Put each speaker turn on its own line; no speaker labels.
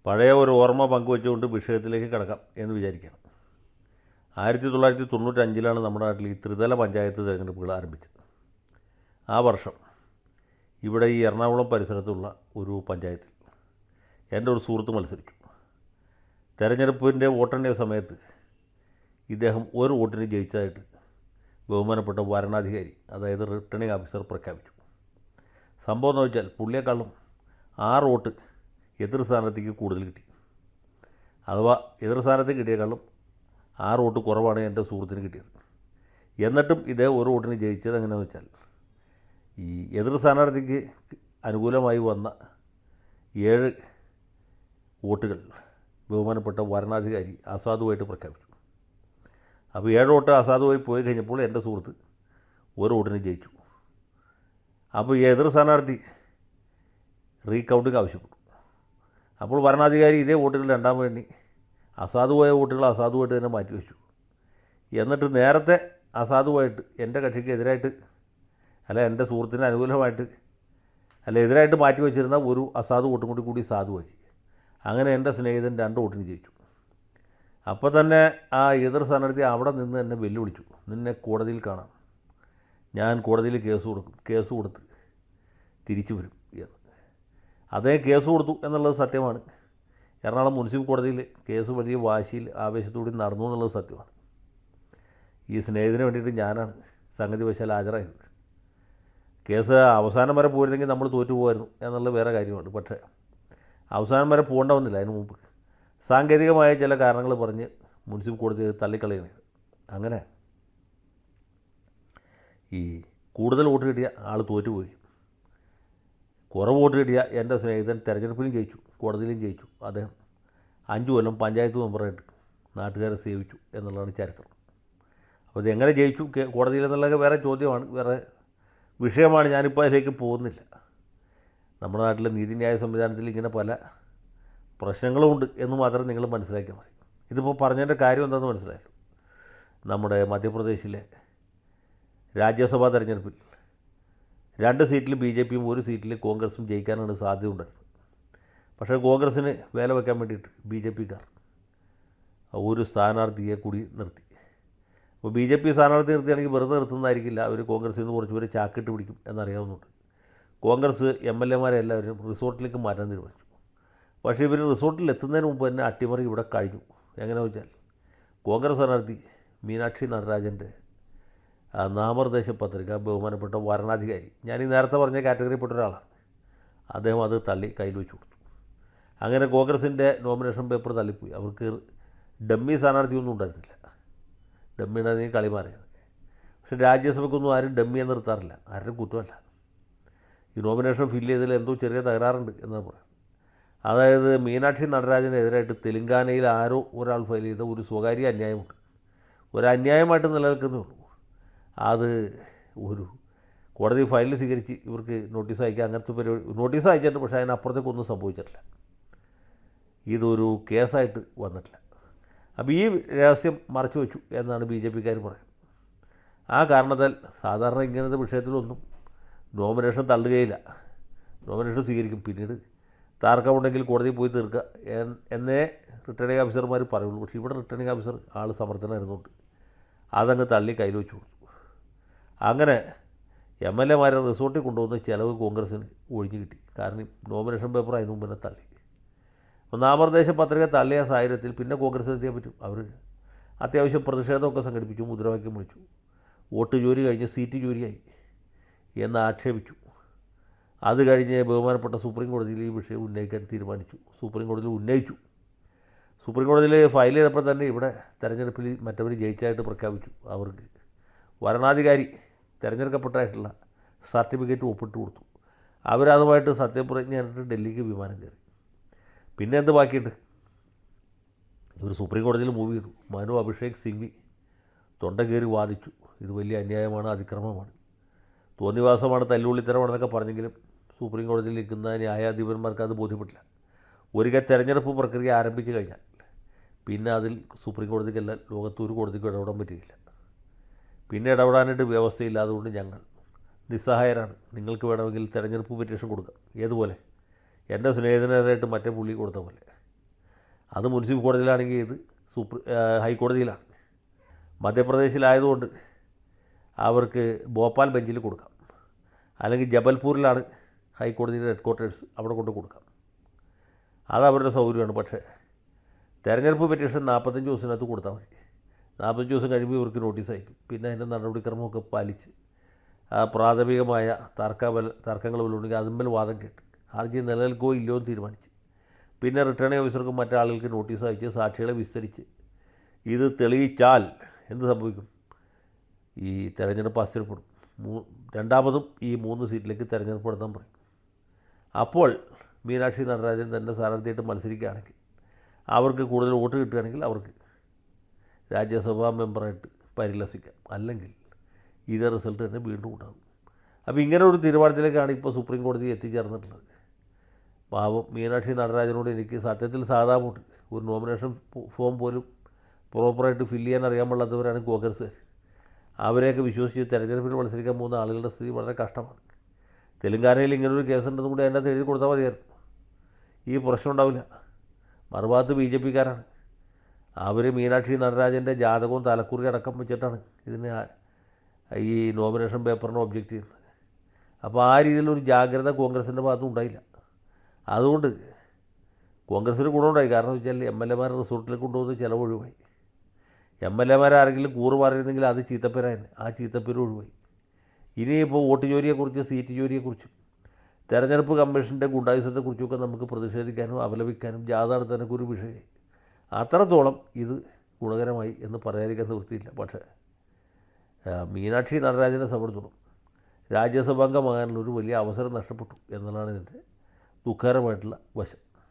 പഴയ ഒരു ഓർമ്മ പങ്കുവെച്ചുകൊണ്ട് വിഷയത്തിലേക്ക് കിടക്കാം എന്ന് വിചാരിക്കുകയാണ്. 1995 നമ്മുടെ നാട്ടിൽ ഈ ത്രിതല പഞ്ചായത്ത് തിരഞ്ഞെടുപ്പുകൾ ആരംഭിച്ചത്. ആ വർഷം ഇവിടെ ഈ എറണാകുളം പരിസരത്തുള്ള ഒരു പഞ്ചായത്തിൽ എൻ്റെ ഒരു സുഹൃത്ത് മത്സരിച്ചു. തെരഞ്ഞെടുപ്പിൻ്റെ വോട്ടെണ്ണിയ സമയത്ത് ഇദ്ദേഹം ഒരു വോട്ടിന് ജയിച്ചതായിട്ട് ബഹുമാനപ്പെട്ട വരണാധികാരി, അതായത് റിട്ടേണിംഗ് ഓഫീസർ, പ്രഖ്യാപിച്ചു. സംഭവം എന്ന് വെച്ചാൽ പുള്ളിയെക്കാളും 6 വോട്ട് എതിർ സ്ഥാനത്തേക്ക് കൂടുതൽ കിട്ടി. അഥവാ എതിർ സ്ഥാനത്ത് കിട്ടിയേക്കാളും 6 വോട്ട് കുറവാണ് എൻ്റെ സുഹൃത്തിന് കിട്ടിയത്. എന്നിട്ടും ഇതേ ഒരു വോട്ടിന് ജയിച്ചത് എങ്ങനെയാണെന്ന് വെച്ചാൽ, ഈ എതിർ സ്ഥാനാർത്ഥിക്ക് അനുകൂലമായി വന്ന 7 വോട്ടുകൾ ബഹുമാനപ്പെട്ട വരണാധികാരി അസാധുവായിട്ട് പ്രഖ്യാപിച്ചു. അപ്പോൾ 7 വോട്ട് അസാധുവായി പോയി കഴിഞ്ഞപ്പോൾ എൻ്റെ സുഹൃത്ത് ഒരു വോട്ടിന് ജയിച്ചു. അപ്പോൾ ഈ എതിർ സ്ഥാനാർത്ഥി റീകൗണ്ടിങ് ആവശ്യപ്പെട്ടു. അപ്പോൾ ഭരണാധികാരി ഇതേ വോട്ടുകൾ രണ്ടാം വേണ്ടി അസാധുവായ വോട്ടുകൾ അസാധുവായിട്ട് തന്നെ മാറ്റിവെച്ചു. എന്നിട്ട് നേരത്തെ അസാധുവായിട്ട് എൻ്റെ കക്ഷിക്ക് എതിരായിട്ട്, അല്ല എൻ്റെ സുഹൃത്തിന് അനുകൂലമായിട്ട്, അല്ല എതിരായിട്ട് മാറ്റിവെച്ചിരുന്ന ഒരു അസാധു വോട്ടും കൂടി സാധുവാക്കി. അങ്ങനെ എൻ്റെ സ്നേഹിതൻ 2 വോട്ടിന് ജയിച്ചു. അപ്പോൾ തന്നെ ആ എതിർ സ്ഥാനാർത്ഥി അവിടെ നിന്ന് എന്നെ വെല്ലുവിളിച്ചു, നിന്നെ കോടതിയിൽ കാണാം, ഞാൻ കോടതിയിൽ കേസ് കൊടുത്ത് തിരിച്ചു വരും എന്ന്. അതേ കേസ് കൊടുത്തു എന്നുള്ളത് സത്യമാണ്. എറണാകുളം മുനിസിപ്പൽ കോടതിയിൽ കേസ് വലിയ വാശിയിൽ ആവേശത്തോടെ നടന്നു എന്നുള്ളത് സത്യമാണ്. ഈ സ്നേഹത്തിന് വേണ്ടിയിട്ട് ഞാനാണ് സംഗതി വശാൽ ഹാജരായത്. കേസ് അവസാനം വരെ പോയിരുന്നെങ്കിൽ നമ്മൾ തോറ്റു പോകുമായിരുന്നു എന്നുള്ളത് വേറെ കാര്യമാണ്. പക്ഷേ അവസാനം വരെ പോകേണ്ട വന്നില്ല. അതിന് മുമ്പ് സാങ്കേതികമായ ചില കാരണങ്ങൾ പറഞ്ഞ് മുനിസിപ്പൽ കോടതി തള്ളിക്കളയുന്നത്. അങ്ങനെ ഈ കൂടുതൽ വോട്ട് കിട്ടിയ ആൾ തോറ്റുപോയി. കുറവ് വോട്ട് കിട്ടിയ എൻ്റെ സ്നേഹിതൻ തെരഞ്ഞെടുപ്പിലും ജയിച്ചു, കോടതിയിലും ജയിച്ചു. അദ്ദേഹം 5 കൊല്ലം പഞ്ചായത്ത് മെമ്പറായിട്ട് നാട്ടുകാരെ സേവിച്ചു എന്നുള്ളതാണ് ചരിത്രം. അപ്പോൾ ഇതെങ്ങനെ ജയിച്ചു കോടതിയിൽ എന്നുള്ളത് വേറെ ചോദ്യമാണ്, വേറെ വിഷയമാണ്. ഞാനിപ്പോൾ അതിലേക്ക് പോകുന്നില്ല. നമ്മുടെ നാട്ടിലെ നീതിന്യായ സംവിധാനത്തിൽ ഇങ്ങനെ പല പ്രശ്നങ്ങളുമുണ്ട് എന്ന് മാത്രം നിങ്ങൾ മനസ്സിലാക്കിയാൽ മതി. ഇതിപ്പോൾ പറഞ്ഞതിൻ്റെ കാര്യം എന്താണെന്ന് മനസ്സിലായല്ലോ. നമ്മുടെ മധ്യപ്രദേശിലെ രാജ്യസഭാ തെരഞ്ഞെടുപ്പിൽ 2 സീറ്റിൽ BJPയും 1 സീറ്റിൽ കോൺഗ്രസും ജയിക്കാനാണ് സാധ്യത ഉണ്ടായിരുന്നത്. പക്ഷേ കോൺഗ്രസ്സിന് വേല വയ്ക്കാൻ വേണ്ടിയിട്ട് BJPക്കാർ ഒരു സ്ഥാനാർത്ഥിയെ കൂടി നിർത്തി. അപ്പോൾ BJP സ്ഥാനാർത്ഥി നിർത്തിയാണെങ്കിൽ വെറുതെ നിർത്തുന്നതായിരിക്കില്ല, അവർ കോൺഗ്രസ്സിൽ നിന്ന് കുറച്ച് പേര് ചാക്കിട്ട് പിടിക്കും എന്നറിയാവുന്നുണ്ട്. കോൺഗ്രസ് MLA എല്ലാവരും റിസോർട്ടിലേക്ക് മാറ്റാൻ തീരുമാനിച്ചു. പക്ഷേ ഇവർ റിസോർട്ടിൽ എത്തുന്നതിന് മുമ്പ് തന്നെ അട്ടിമറി ഇവിടെ കഴിഞ്ഞു. എങ്ങനെയാണെന്ന് വെച്ചാൽ, കോൺഗ്രസ് സ്ഥാനാർത്ഥി മീനാക്ഷി നടരാജൻ്റെ നാമനിർദ്ദേശ പത്രിക ബഹുമാനപ്പെട്ട വരണാധികാരി, ഞാൻ ഈ നേരത്തെ പറഞ്ഞ കാറ്റഗറിയിൽപ്പെട്ട ഒരാളാണ്, അദ്ദേഹം അത് തള്ളി കയ്യിൽ വെച്ച് കൊടുത്തു. അങ്ങനെ കോൺഗ്രസിൻ്റെ നോമിനേഷൻ പേപ്പർ തള്ളിപ്പോയി. അവർക്ക് ഡമ്മി സ്ഥാനാർത്ഥിയൊന്നും ഉണ്ടായിരുന്നില്ല. ഡമ്മി ഉണ്ടായിരുന്നെങ്കിൽ കളി മാറിയത്. പക്ഷേ രാജ്യസഭയ്ക്കൊന്നും ആരും ഡമ്മിയെ നിർത്താറില്ല, ആരുടെ കുറ്റമല്ല. ഈ നോമിനേഷൻ ഫില്ല് ചെയ്തതിൽ എന്തോ ചെറിയ തകരാറുണ്ട് എന്നാണ് പറയുന്നത്. അതായത് മീനാക്ഷി നടരാജനെതിരായിട്ട് തെലുങ്കാനയിൽ ആരോ ഒരാൾ ഫയൽ ചെയ്ത ഒരു സ്വകാര്യ അന്യായമുണ്ട്. ഒരു അന്യായമായിട്ട് നിലനിൽക്കുന്നേ ഉള്ളൂ. അത് ഒരു കോടതി ഫയലിൽ സ്വീകരിച്ച് ഇവർക്ക് നോട്ടീസ് അയക്കുക, അങ്ങനത്തെ പരിപാടി നോട്ടീസ് അയച്ചിട്ടുണ്ട്. പക്ഷേ അതിനപ്പുറത്തേക്കൊന്നും സംഭവിച്ചിട്ടില്ല. ഇതൊരു കേസായിട്ട് വന്നിട്ടില്ല. അപ്പോൾ ഈ രഹസ്യം മറച്ചു വെച്ചു എന്നാണ് BJPക്കാർ പറയുന്നത്. ആ കാരണത്താൽ സാധാരണ ഇങ്ങനത്തെ വിഷയത്തിലൊന്നും നോമിനേഷൻ തള്ളുകയില്ല, നോമിനേഷൻ സ്വീകരിക്കും. പിന്നീട് തർക്കമുണ്ടെങ്കിൽ കോടതിയിൽ പോയി തീർക്കുക എന്നേ റിട്ടേണിംഗ് ഓഫീസർമാർ പറയുള്ളൂ. പക്ഷേ ഇവിടെ റിട്ടേണിംഗ് ഓഫീസർ ആൾ സമർത്ഥനായിരുന്നുകൊണ്ട് അതങ്ങ് തള്ളി കയ്യിൽ വെച്ചു കൊടുത്തു. അങ്ങനെ MLA റിസോർട്ടിൽ കൊണ്ടുവന്ന് ചിലവ് കോൺഗ്രസ്സിന് ഒഴിഞ്ഞു കിട്ടി. കാരണം നോമിനേഷൻ പേപ്പർ അതിന് മുമ്പ് തന്നെ തള്ളി. അപ്പോൾ നാമനിർദ്ദേശ പത്രിക തള്ളിയ സാഹചര്യത്തിൽ പിന്നെ കോൺഗ്രസ് എത്തിയാൽ പറ്റും. അവർ അത്യാവശ്യം പ്രതിഷേധമൊക്കെ സംഘടിപ്പിച്ചു, മുദ്രാവാക്യം വിളിച്ചു. വോട്ട് ജോലി കഴിഞ്ഞ് സീറ്റ് ജോലിയായി എന്ന് ആക്ഷേപിച്ചു. അത് കഴിഞ്ഞ് ബഹുമാനപ്പെട്ട സുപ്രീം കോടതിയിൽ ഈ വിഷയം ഉന്നയിക്കാൻ തീരുമാനിച്ചു. സുപ്രീം കോടതിയിൽ ഉന്നയിച്ചു. സുപ്രീം കോടതിയിൽ ഫയൽ ചെയ്തപ്പോൾ തന്നെ ഇവിടെ തെരഞ്ഞെടുപ്പിൽ മറ്റവർ ജയിച്ചായിട്ട് പ്രഖ്യാപിച്ചു. അവർക്ക് വരണാധികാരി തിരഞ്ഞെടുക്കപ്പെട്ടായിട്ടുള്ള സർട്ടിഫിക്കറ്റ് ഒപ്പിട്ട് കൊടുത്തു. അവരതുമായിട്ട് സത്യപ്രതിജ്ഞ ചെയ്തിട്ട് ഡൽഹിക്ക് വിമാനം കയറി. പിന്നെ എന്ത് ബാക്കിയുണ്ട്? ഇവർ സുപ്രീം കോടതിയിൽ മൂവ് ചെയ്തു. മനു അഭിഷേക് സിംഗ്വി തൊണ്ട കയറി വാദിച്ചു, ഇത് വലിയ അന്യായമാണ്, അതിക്രമമാണ്, തോന്നിവാസമാണ്, തല്ലുള്ളിത്തരമാണെന്നൊക്കെ പറഞ്ഞെങ്കിലും സുപ്രീം കോടതിയിൽ നിൽക്കുന്ന ന്യായാധിപന്മാർക്ക് അത് ബോധ്യപ്പെട്ടില്ല. ഒരിക്കൽ തെരഞ്ഞെടുപ്പ് പ്രക്രിയ ആരംഭിച്ചു കഴിഞ്ഞാൽ പിന്നെ അതിൽ സുപ്രീം കോടതിക്കല്ല ലോകത്തൊരു കോടതിക്കും ഇടപെടാൻ പറ്റുകയില്ല. പിന്നെ ഇടപെടാനായിട്ട് വ്യവസ്ഥയില്ലാതുകൊണ്ട് ഞങ്ങൾ നിസ്സഹായരാണ്. നിങ്ങൾക്ക് വേണമെങ്കിൽ തെരഞ്ഞെടുപ്പ് പെറ്റീഷൻ കൊടുക്കാം, ഏതുപോലെ എൻ്റെ സ്നേഹിതനായിട്ട് മറ്റേ പുള്ളി കൊടുത്ത പോലെ. അത് മുനിസിപ്പൽ കോടതിയിലാണെങ്കിൽ ഇത് ഹൈക്കോടതിയിലാണ്. മധ്യപ്രദേശിലായതുകൊണ്ട് അവർക്ക് ഭോപ്പാൽ ബെഞ്ചിൽ കൊടുക്കാം, അല്ലെങ്കിൽ ജബൽപൂരിലാണ് ഹൈക്കോടതിയുടെ ഹെഡ് ക്വാർട്ടേഴ്സ്, അവിടെ കൊണ്ട് കൊടുക്കാം. അത് അവരുടെ സൗകര്യമാണ്. പക്ഷേ തെരഞ്ഞെടുപ്പ് പെറ്റീഷൻ 45 ദിവസത്തിനകത്ത് കൊടുത്താൽ മതി. 45 ദിവസം കഴിയുമ്പോൾ ഇവർക്ക് നോട്ടീസ് അയക്കും. പിന്നെ അതിൻ്റെ നടപടിക്രമമൊക്കെ പാലിച്ച് പ്രാഥമികമായ തർക്കങ്ങൾ വല്ലതുണ്ടെങ്കിൽ അതിന്മേൽ വാദം കേട്ട് ഹർജി നിലനിൽക്കുകയോ ഇല്ലയോ എന്ന് തീരുമാനിച്ച് പിന്നെ റിട്ടേണിംഗ് ഓഫീസർക്കും മറ്റാളുകൾക്ക് നോട്ടീസ് അയച്ച് സാക്ഷികളെ വിസ്തരിച്ച് ഇത് തെളിയിച്ചാൽ എന്ത് സംഭവിക്കും? ഈ തെരഞ്ഞെടുപ്പ് അസ്ഥിരപ്പെടും. രണ്ടാമതും ഈ 3 സീറ്റിലേക്ക് തെരഞ്ഞെടുപ്പ് നടത്താൻ പറയും. അപ്പോൾ മീനാക്ഷി നടരാജൻ തന്നെ സ്ഥാനാർത്ഥിയായിട്ട് മത്സരിക്കുകയാണെങ്കിൽ, അവർക്ക് കൂടുതൽ വോട്ട് കിട്ടുകയാണെങ്കിൽ അവർക്ക് രാജ്യസഭാ മെമ്പറായിട്ട് പരിലസിക്കാം. അല്ലെങ്കിൽ ഇതേ റിസൾട്ട് തന്നെ വീണ്ടും ഉണ്ടാകും. അപ്പോൾ ഇങ്ങനെ ഒരു തീരുമാനത്തിലേക്കാണ് ഇപ്പോൾ സുപ്രീം കോടതി എത്തിച്ചേർന്നിട്ടുള്ളത്. പാവം മീനാക്ഷി നടരാജനോട് എനിക്ക് സത്യത്തിൽ സാധാരണ ഒരു നോമിനേഷൻ ഫോം പോലും പ്രോപ്പറായിട്ട് ഫില്ല് ചെയ്യാൻ അറിയാൻ പാടില്ലാത്തവരാണ് കോൺഗ്രസ്സുകാർ. അവരെയൊക്കെ വിശ്വസിച്ച് തെരഞ്ഞെടുപ്പിൽ മത്സരിക്കാൻ പോകുന്ന ആളുകളുടെ സ്ഥിതി വളരെ കഷ്ടമാണ്. തെലങ്കാനയിൽ ഇങ്ങനൊരു കേസുണ്ടെന്നും കൂടി അതിനകത്ത് എഴുതി കൊടുത്താൽ മതിയായിരുന്നു. ഈ പ്രശ്നം ഉണ്ടാവില്ല. മറുഭാഗത്ത് BJP-കാരാണ്. അവർ മീനാക്ഷി നടരാജൻ്റെ ജാതകവും തലക്കുറി അടക്കം വെച്ചിട്ടാണ് ഇതിന് ഈ നോമിനേഷൻ പേപ്പറിന് ഒബ്ജക്റ്റ് ചെയ്യുന്നത്. അപ്പോൾ ആ രീതിയിലൊരു ജാഗ്രത കോൺഗ്രസിൻ്റെ ഭാഗത്തും ഉണ്ടായില്ല. അതുകൊണ്ട് കോൺഗ്രസ്സിന് ഗുണമുണ്ടായി. കാരണം വെച്ചാൽ MLA-മാർ റിസോർട്ടിലേക്ക് കൊണ്ടുപോകുന്ന ചിലവ് ഒഴിവായി. MLA-മാരാരെങ്കിലും കൂറ് മാറിയിരുന്നെങ്കിൽ അത് ചീത്തപ്പേരായിരുന്നു. ആ ചീത്തപ്പേര് ഒഴിവായി. ഇനിയിപ്പോൾ വോട്ട് ജോലിയെക്കുറിച്ച്, സീറ്റ് ജോലിയെക്കുറിച്ചും തെരഞ്ഞെടുപ്പ് കമ്മീഷൻ്റെ ഗുണ്ടായുസത്തെക്കുറിച്ചൊക്കെ നമുക്ക് പ്രതിഷേധിക്കാനും അപലപിക്കാനും ജാഥ നടത്താനൊക്കെ ഒരു വിഷയമായി. അത്രത്തോളം ഇത് ഗുണകരമായി എന്ന് പറയാതിരിക്കാൻ നിവൃത്തിയില്ല. പക്ഷേ മീനാക്ഷി നടരാജനെ സംബന്ധിച്ചിടത്തോളം രാജ്യസഭാംഗമാകാനുള്ളൊരു വലിയ അവസരം നഷ്ടപ്പെട്ടു എന്നുള്ളതാണ് ഇതിൻ്റെ ദുഃഖകരമായിട്ടുള്ള വശം.